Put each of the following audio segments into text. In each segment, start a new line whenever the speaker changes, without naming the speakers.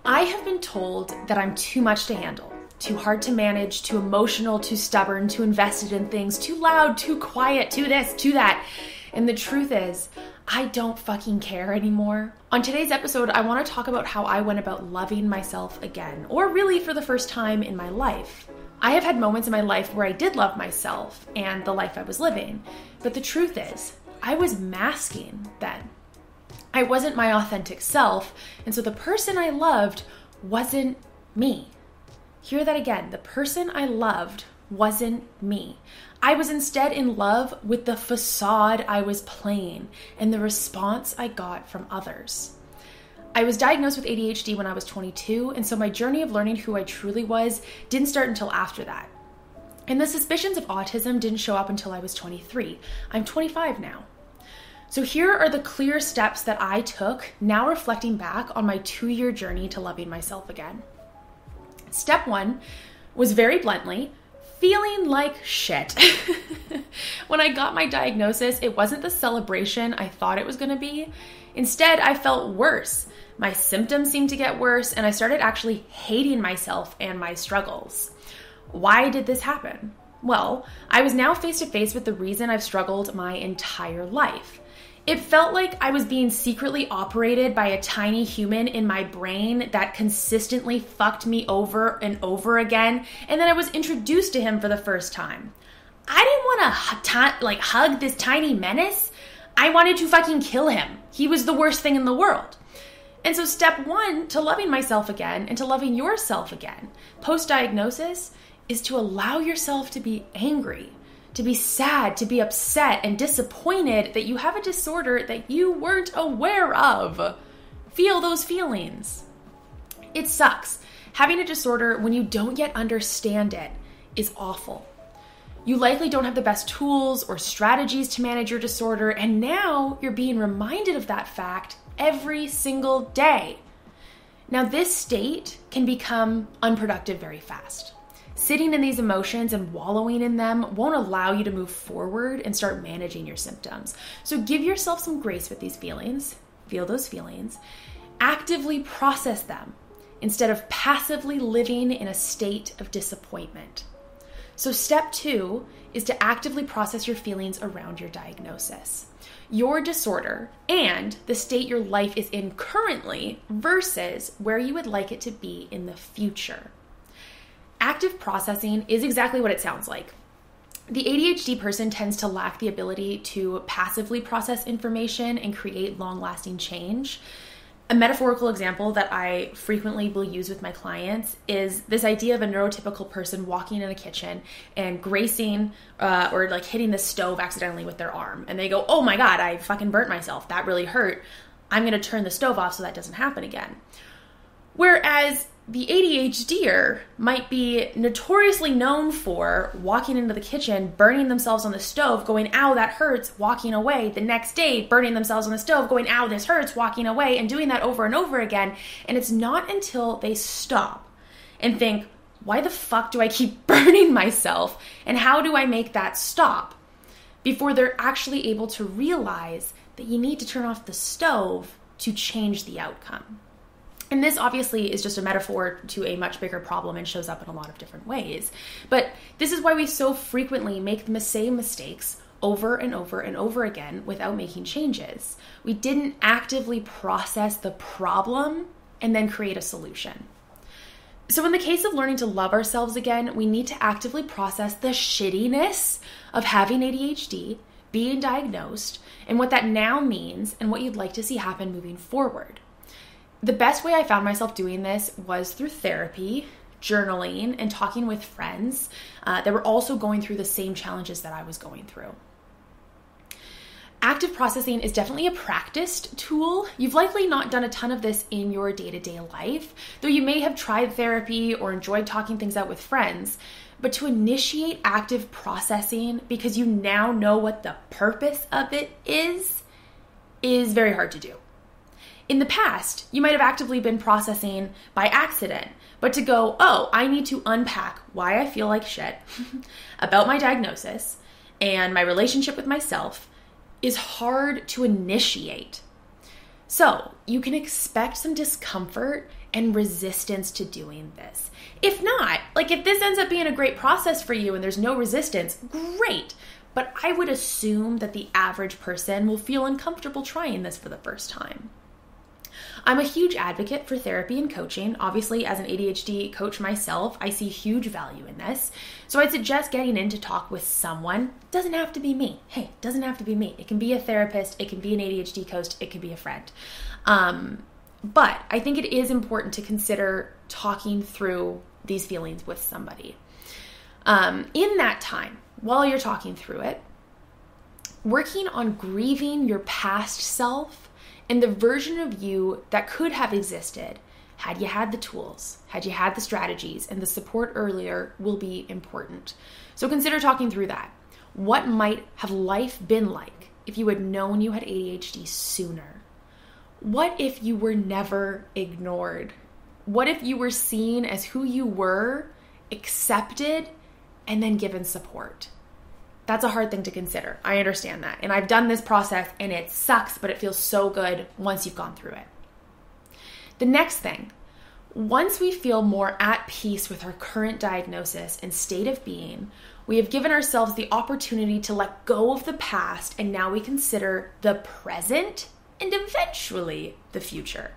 I have been told that I'm too much to handle, too hard to manage, too emotional, too stubborn, too invested in things, too loud, too quiet, too this, too that. And the truth is, I don't fucking care anymore. On today's episode, I want to talk about how I went about loving myself again, or really for the first time in my life. I have had moments in my life where I did love myself and the life I was living, but the truth is, I was masking then. I wasn't my authentic self, and so the person I loved wasn't me. Hear that again. The person I loved wasn't me. I was instead in love with the facade I was playing and the response I got from others. I was diagnosed with ADHD when I was 22, and so my journey of learning who I truly was didn't start until after that. And the suspicions of autism didn't show up until I was 23. I'm 25 now. So here are the clear steps that I took, now reflecting back on my 2-year journey to loving myself again. Step 1 was very bluntly, feeling like shit. When I got my diagnosis, it wasn't the celebration I thought it was going to be. Instead, I felt worse. My symptoms seemed to get worse, and I started actually hating myself and my struggles. Why did this happen? Well, I was now face to face with the reason I've struggled my entire life. It felt like I was being secretly operated by a tiny human in my brain that consistently fucked me over and over again, and then I was introduced to him for the first time. I didn't want to hug this tiny menace. I wanted to fucking kill him. He was the worst thing in the world. And so step 1 to loving myself again and to loving yourself again, post-diagnosis, is to allow yourself to be angry, to be sad, to be upset and disappointed that you have a disorder that you weren't aware of. Feel those feelings. It sucks. Having a disorder when you don't yet understand it is awful. You likely don't have the best tools or strategies to manage your disorder, and now you're being reminded of that fact every single day. Now, this state can become unproductive very fast. Sitting in these emotions and wallowing in them won't allow you to move forward and start managing your symptoms. So give yourself some grace with these feelings. Feel those feelings. Actively process them instead of passively living in a state of disappointment. So step 2 is to actively process your feelings around your diagnosis, your disorder, and the state your life is in currently versus where you would like it to be in the future. Active processing is exactly what it sounds like. The ADHD person tends to lack the ability to passively process information and create long-lasting change. A metaphorical example that I frequently will use with my clients is this idea of a neurotypical person walking in a kitchen and grazing or hitting the stove accidentally with their arm. And they go, oh my God, I fucking burnt myself. That really hurt. I'm going to turn the stove off so that doesn't happen again. Whereas the ADHDer might be notoriously known for walking into the kitchen, burning themselves on the stove, going, ow, that hurts, walking away. The next day, burning themselves on the stove, going, ow, this hurts, walking away, and doing that over and over again. And it's not until they stop and think, why the fuck do I keep burning myself? And how do I make that stop? Before they're actually able to realize that you need to turn off the stove to change the outcome. And this obviously is just a metaphor to a much bigger problem and shows up in a lot of different ways. But this is why we so frequently make the same mistakes over and over and over again without making changes. We didn't actively process the problem and then create a solution. So in the case of learning to love ourselves again, we need to actively process the shittiness of having ADHD, being diagnosed, and what that now means and what you'd like to see happen moving forward. The best way I found myself doing this was through therapy, journaling, and talking with friends that were also going through the same challenges that I was going through. Active processing is definitely a practiced tool. You've likely not done a ton of this in your day-to-day life, though you may have tried therapy or enjoyed talking things out with friends. But to initiate active processing because you now know what the purpose of it is very hard to do. In the past, you might have actively been processing by accident, but to go, oh, I need to unpack why I feel like shit about my diagnosis and my relationship with myself is hard to initiate. So you can expect some discomfort and resistance to doing this. If not, like if this ends up being a great process for you and there's no resistance, great. But I would assume that the average person will feel uncomfortable trying this for the first time. I'm a huge advocate for therapy and coaching. Obviously, as an ADHD coach myself, I see huge value in this. So I'd suggest getting in to talk with someone. It doesn't have to be me. Hey, it doesn't have to be me. It can be a therapist. It can be an ADHD coach. It could be a friend. But I think it is important to consider talking through these feelings with somebody. In that time, while you're talking through it, working on grieving your past self and the version of you that could have existed had you had the tools, had you had the strategies, and the support earlier will be important. So consider talking through that. What might have life been like if you had known you had ADHD sooner? What if you were never ignored? What if you were seen as who you were, accepted, and then given support? That's a hard thing to consider. I understand that. And I've done this process and it sucks, but it feels so good once you've gone through it. The next thing, once we feel more at peace with our current diagnosis and state of being, we have given ourselves the opportunity to let go of the past, and now we consider the present and eventually the future.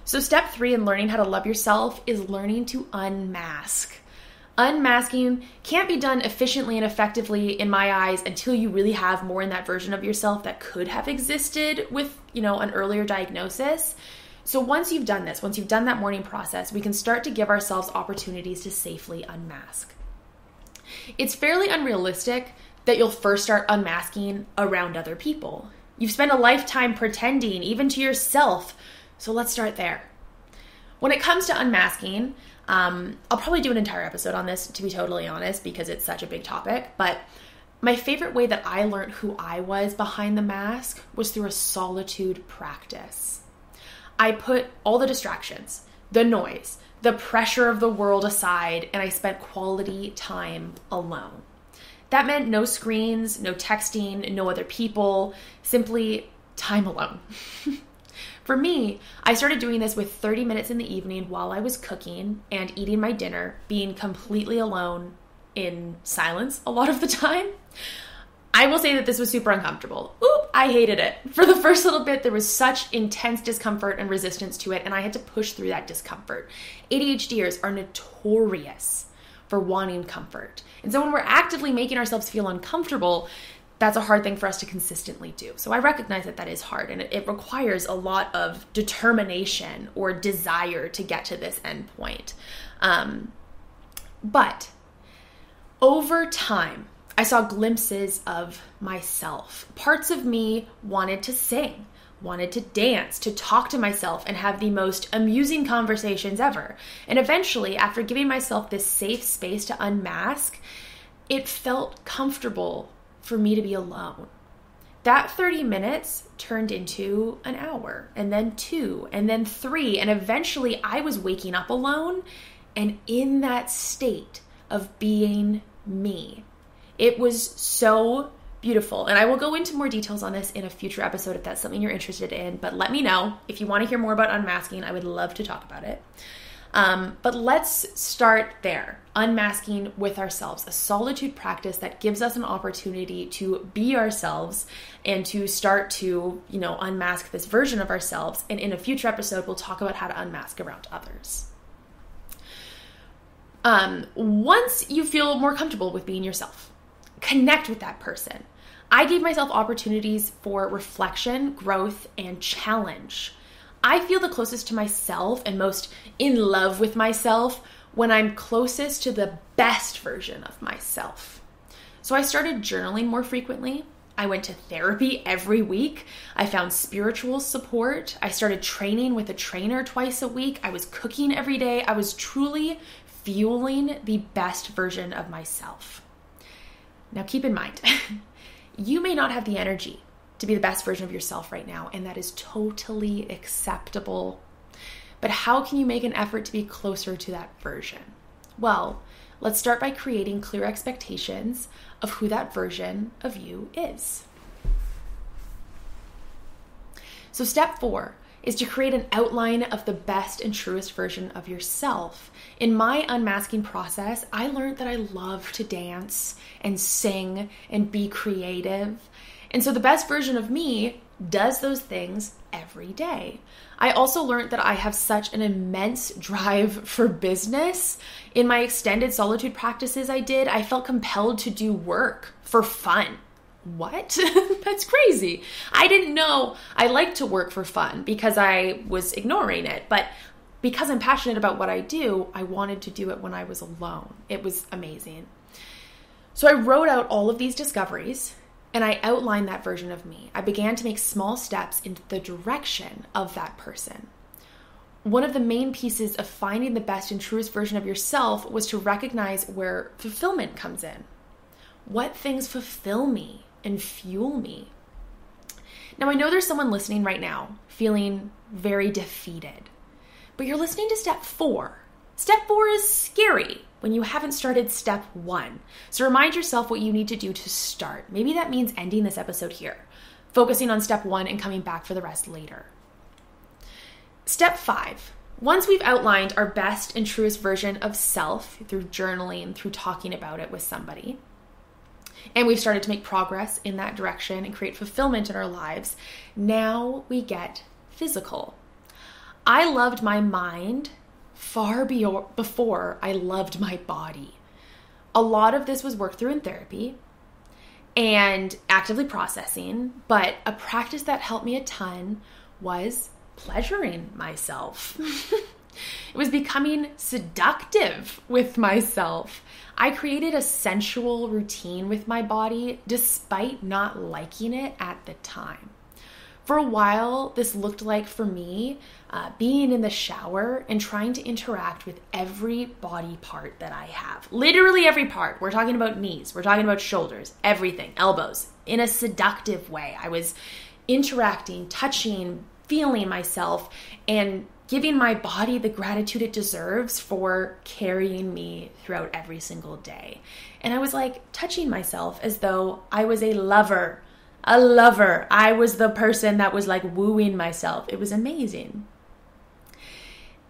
So step 3 in learning how to love yourself is learning to unmask. Unmasking can't be done efficiently and effectively in my eyes until you really have more in that version of yourself that could have existed with, an earlier diagnosis. So once you've done this, once you've done that mourning process, we can start to give ourselves opportunities to safely unmask. It's fairly unrealistic that you'll first start unmasking around other people. You've spent a lifetime pretending, even to yourself. So let's start there. When it comes to unmasking, I'll probably do an entire episode on this, to be totally honest, because it's such a big topic. But my favorite way that I learned who I was behind the mask was through a solitude practice. I put all the distractions, the noise, the pressure of the world aside, and I spent quality time alone. That meant no screens, no texting, no other people, simply time alone. For me, I started doing this with 30 minutes in the evening while I was cooking and eating my dinner, being completely alone in silence a lot of the time. I will say that this was super uncomfortable. I hated it. For the first little bit, there was such intense discomfort and resistance to it, and I had to push through that discomfort. ADHDers are notorious for wanting comfort. And so when we're actively making ourselves feel uncomfortable, that's a hard thing for us to consistently do. So I recognize that that is hard, and it requires a lot of determination or desire to get to this end point. But over time, I saw glimpses of myself. Parts of me wanted to sing, wanted to dance, to talk to myself and have the most amusing conversations ever. And eventually, after giving myself this safe space to unmask, it felt comfortable for me to be alone. That 30 minutes turned into an hour, and then 2, and then 3, and eventually I was waking up alone and in that state of being me. It was so beautiful, and I will go into more details on this in a future episode if that's something you're interested in, but let me know. If you want to hear more about unmasking, I would love to talk about it. But let's start there. Unmasking with ourselves, a solitude practice that gives us an opportunity to be ourselves and to start to, unmask this version of ourselves. And in a future episode, we'll talk about how to unmask around others. Once you feel more comfortable with being yourself, connect with that person. I gave myself opportunities for reflection, growth, and challenge. I feel the closest to myself and most in love with myself when I'm closest to the best version of myself. So I started journaling more frequently. I went to therapy every week. I found spiritual support. I started training with a trainer twice a week. I was cooking every day. I was truly fueling the best version of myself. Now keep in mind, you may not have the energy to be the best version of yourself right now, and that is totally acceptable. But how can you make an effort to be closer to that version? Well, let's start by creating clear expectations of who that version of you is. So step 4 is to create an outline of the best and truest version of yourself. In my unmasking process, I learned that I love to dance and sing and be creative. And so the best version of me does those things every day. I also learned that I have such an immense drive for business. In my extended solitude practices I felt compelled to do work for fun. What? That's crazy. I didn't know I liked to work for fun because I was ignoring it. But because I'm passionate about what I do, I wanted to do it when I was alone. It was amazing. So I wrote out all of these discoveries and I outlined that version of me. I began to make small steps in the direction of that person. One of the main pieces of finding the best and truest version of yourself was to recognize where fulfillment comes in. What things fulfill me and fuel me? Now, I know there's someone listening right now feeling very defeated, but you're listening to step 4. Step 4 is scary when you haven't started step 1. So remind yourself what you need to do to start. Maybe that means ending this episode here, focusing on step 1 and coming back for the rest later. Step 5. Once we've outlined our best and truest version of self through journaling, through talking about it with somebody, and we've started to make progress in that direction and create fulfillment in our lives, now we get physical. I loved my mind far before I loved my body. A lot of this was worked through in therapy and actively processing, but a practice that helped me a ton was pleasuring myself. It was becoming seductive with myself. I created a sensual routine with my body despite not liking it at the time. For a while, this looked like for me being in the shower and trying to interact with every body part that I have. Literally every part. We're talking about knees. We're talking about shoulders, everything, elbows, in a seductive way. I was interacting, touching, feeling myself, and giving my body the gratitude it deserves for carrying me throughout every single day. And I was like touching myself as though I was a lover. I was the person that was like wooing myself. It was amazing.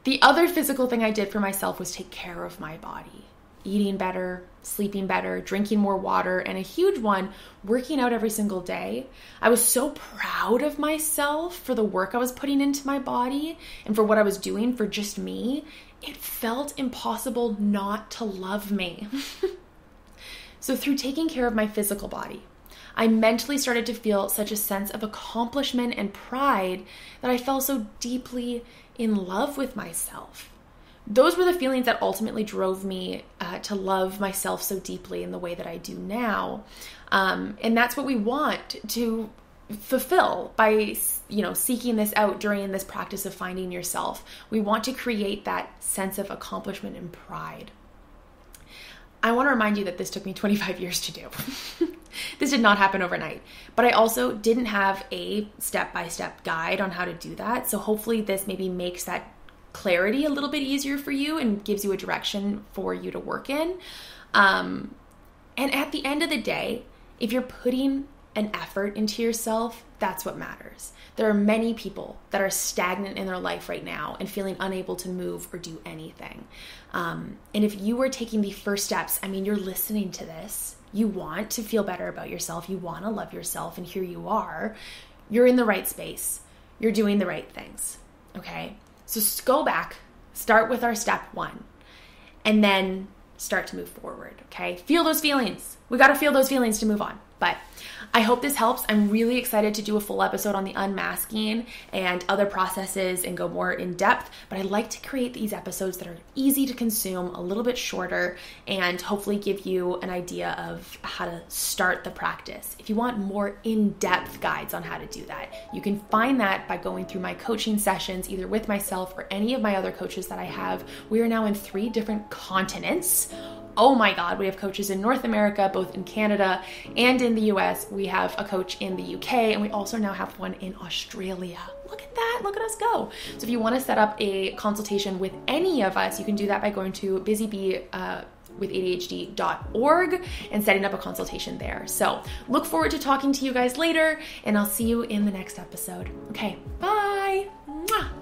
The other physical thing I did for myself was take care of my body. Eating better, sleeping better, drinking more water, and a huge one, working out every single day. I was so proud of myself for the work I was putting into my body and for what I was doing for just me. It felt impossible not to love me. So through taking care of my physical body, I mentally started to feel such a sense of accomplishment and pride that I fell so deeply in love with myself. Those were the feelings that ultimately drove me to love myself so deeply in the way that I do now. And that's what we want to fulfill by, seeking this out during this practice of finding yourself. We want to create that sense of accomplishment and pride. I want to remind you that this took me 25 years to do. This did not happen overnight, but I also didn't have a step-by-step guide on how to do that. So hopefully this maybe makes that clarity a little bit easier for you and gives you a direction for you to work in. And at the end of the day, if you're putting an effort into yourself, that's what matters. There are many people that are stagnant in their life right now and feeling unable to move or do anything. And if you are taking the first steps, you're listening to this, you want to feel better about yourself, you want to love yourself, and here you are, you're in the right space, you're doing the right things, okay? So go back, start with our step 1, and then start to move forward, okay? Feel those feelings. We got to feel those feelings to move on. But I hope this helps. I'm really excited to do a full episode on the unmasking and other processes and go more in depth. But I like to create these episodes that are easy to consume, a little bit shorter, and hopefully give you an idea of how to start the practice. If you want more in-depth guides on how to do that, you can find that by going through my coaching sessions, either with myself or any of my other coaches that I have. We are now in 3 different continents. Oh my God, we have coaches in North America, both in Canada and in the US. We have a coach in the UK, and we also now have one in Australia. Look at that, look at us go. So if you want to set up a consultation with any of us, you can do that by going to busybewithadhd.org and setting up a consultation there. So look forward to talking to you guys later, and I'll see you in the next episode. Okay, bye. Mwah.